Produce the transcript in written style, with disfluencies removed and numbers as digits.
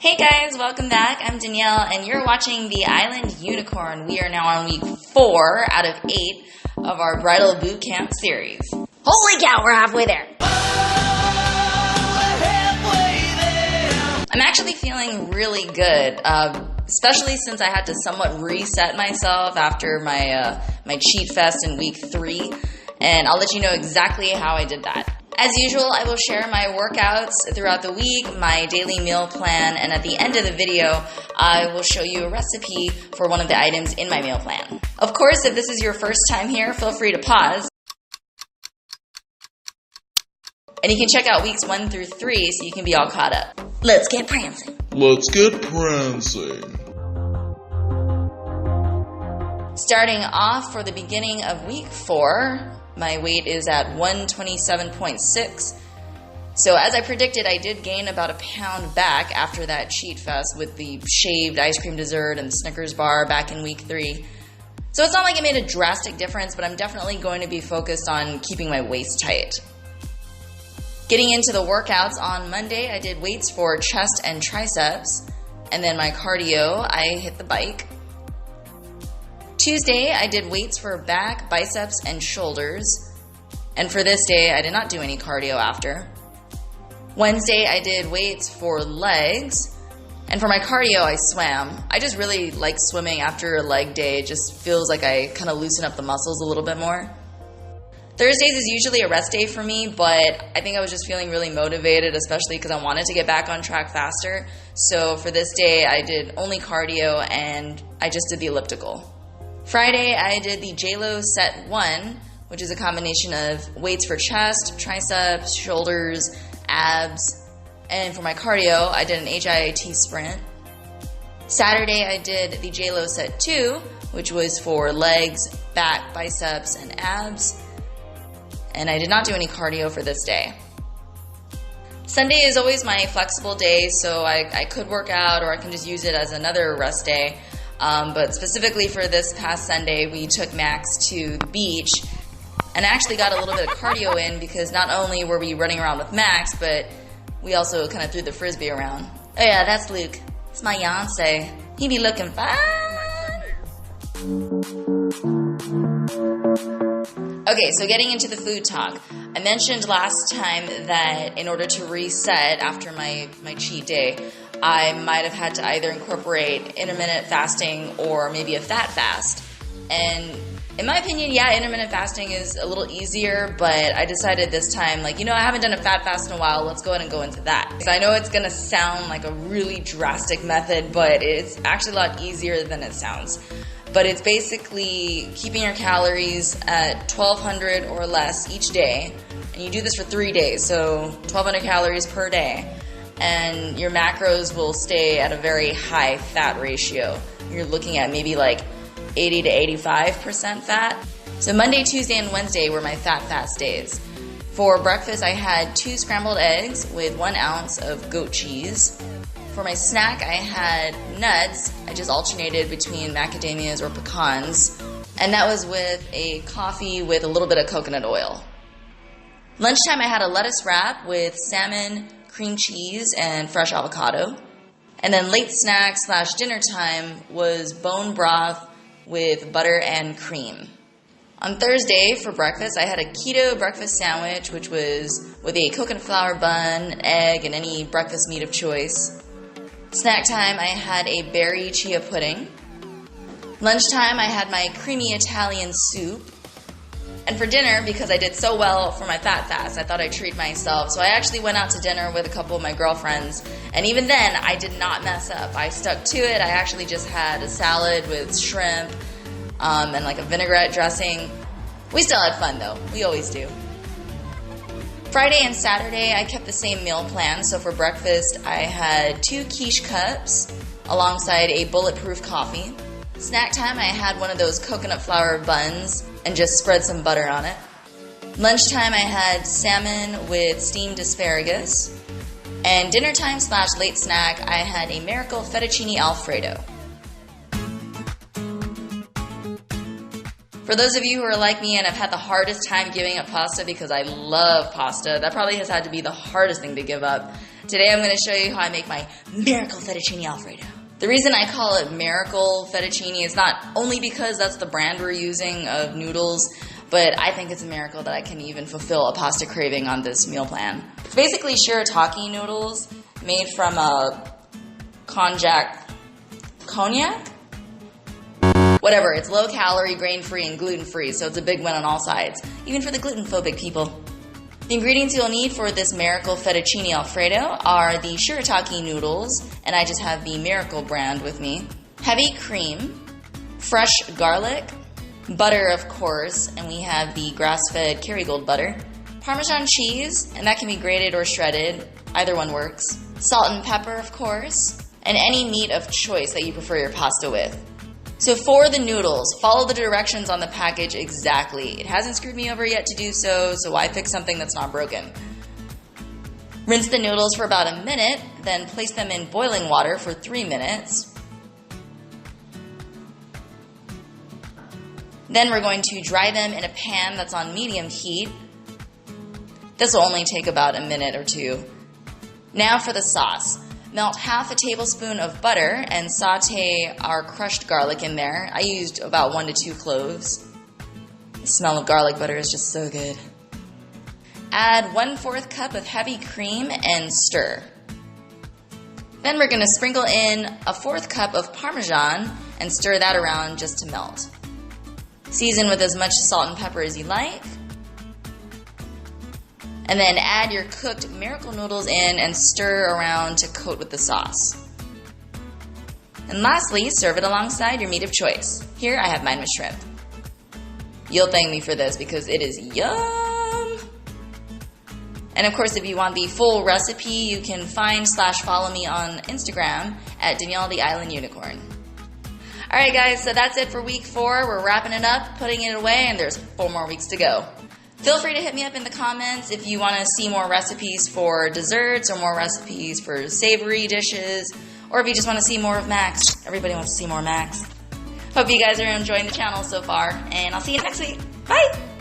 Hey guys, welcome back. I'm Danielle and you're watching The Island Unicorn. We are now on week 4 out of 8 of our Bridal Boot Camp series. Holy cow, we're halfway there. I'm actually feeling really good, especially since I had to somewhat reset myself after my cheat fest in week 3, and I'll let you know exactly how I did that. As usual, I will share my workouts throughout the week, my daily meal plan, and at the end of the video, I will show you a recipe for one of the items in my meal plan. Of course, if this is your first time here, feel free to pause. And you can check out weeks 1 through 3 so you can be all caught up. Let's get prancing. Let's get prancing. Starting off for the beginning of week 4, my weight is at 127.6. So as I predicted, I did gain about a pound back after that cheat fest with the shaved ice cream dessert and the Snickers bar back in week 3. So it's not like it made a drastic difference, but I'm definitely going to be focused on keeping my waist tight. Getting into the workouts, on Monday I did weights for chest and triceps, and then my cardio, I hit the bike. Tuesday, I did weights for back, biceps, and shoulders. And for this day, I did not do any cardio after. Wednesday, I did weights for legs. And for my cardio, I swam. I just really like swimming after a leg day. It just feels like I kind of loosen up the muscles a little bit more. Thursdays is usually a rest day for me, but I think I was just feeling really motivated, especially because I wanted to get back on track faster. So for this day, I did only cardio and I just did the elliptical. Friday, I did the JLo set 1, which is a combination of weights for chest, triceps, shoulders, abs, and for my cardio, I did an HIIT sprint. Saturday, I did the JLo set 2, which was for legs, back, biceps, and abs, and I did not do any cardio for this day. Sunday is always my flexible day, so I could work out or I can just use it as another rest day. But specifically for this past Sunday, we took Max to the beach, and I actually got a little bit of cardio in because not only were we running around with Max, but we also kind of threw the frisbee around. Oh yeah, that's Luke. It's my Yonsei. He be looking fine. Okay, so getting into the food talk. I mentioned last time that in order to reset after my cheat day, I might have had to either incorporate intermittent fasting or maybe a fat fast. And in my opinion, yeah, intermittent fasting is a little easier, but I decided this time, I haven't done a fat fast in a while, let's go ahead and go into that. So I know it's going to sound like a really drastic method, but it's actually a lot easier than it sounds. But it's basically keeping your calories at 1,200 or less each day, and you do this for 3 days, so 1,200 calories per day. And your macros will stay at a very high fat ratio. You're looking at maybe 80 to 85% fat. So Monday, Tuesday, and Wednesday were my fat fast days. For breakfast, I had 2 scrambled eggs with 1 ounce of goat cheese. For my snack, I had nuts. I just alternated between macadamias or pecans. And that was with a coffee with a little bit of coconut oil. Lunchtime, I had a lettuce wrap with salmon, cream cheese, and fresh avocado. And then late snack / dinner time was bone broth with butter and cream. On Thursday for breakfast, I had a keto breakfast sandwich, which was with a coconut flour bun, egg, and any breakfast meat of choice. Snack time, I had a berry chia pudding. Lunchtime, I had my creamy Italian soup. And for dinner, because I did so well for my fat fast, I thought I'd treat myself. So I actually went out to dinner with a couple of my girlfriends. And even then, I did not mess up. I stuck to it. I actually just had a salad with shrimp and a vinaigrette dressing. We still had fun, though. We always do. Friday and Saturday, I kept the same meal plan. So for breakfast, I had 2 quiche cups alongside a bulletproof coffee. Snack time, I had one of those coconut flour buns and just spread some butter on it. Lunchtime, I had salmon with steamed asparagus. And dinner time / late snack, I had a Miracle Fettuccine Alfredo. For For those of you who are like me and have had the hardest time giving up pasta because I love pasta, that probably has had to be the hardest thing to give up. Today I'm going to show you how I make my miracle fettuccine Alfredo. The reason I call it miracle fettuccine is not only because that's the brand we're using of noodles, but I think it's a miracle that I can even fulfill a pasta craving on this meal plan. It's basically shirataki noodles made from a cognac? Whatever, it's low calorie, grain free, and gluten free, so it's a big win on all sides, even for the gluten phobic people. The ingredients you'll need for this miracle fettuccine Alfredo are the shirataki noodles, and I just have the Miracle brand with me, heavy cream, fresh garlic, butter of course, and we have the grass-fed Kerrygold butter, Parmesan cheese, and that can be grated or shredded, either one works, salt and pepper of course, and any meat of choice that you prefer your pasta with. So for the noodles, follow the directions on the package exactly. It hasn't screwed me over yet to do so, so why pick something that's not broken? Rinse the noodles for about a minute, then place them in boiling water for 3 minutes. Then we're going to dry them in a pan that's on medium heat. This will only take about a minute or two. Now for the sauce. Melt half a tablespoon of butter and saute our crushed garlic in there. I used about 1 to 2 cloves. The smell of garlic butter is just so good. Add 1/4 cup of heavy cream and stir. Then we're going to sprinkle in a 1/4 cup of parmesan and stir that around just to melt. Season with as much salt and pepper as you like. And then add your cooked miracle noodles in and stir around to coat with the sauce. And lastly, serve it alongside your meat of choice. Here I have mine with shrimp. You'll thank me for this because it is yum! And of course, if you want the full recipe, you can find/follow me on Instagram at Danielle the Island Unicorn. Alright guys, so that's it for week 4. We're wrapping it up, putting it away, and there's 4 more weeks to go. Feel free to hit me up in the comments if you want to see more recipes for desserts or more recipes for savory dishes, or if you just want to see more of Max. Everybody wants to see more Max. Hope you guys are enjoying the channel so far, and I'll see you next week. Bye!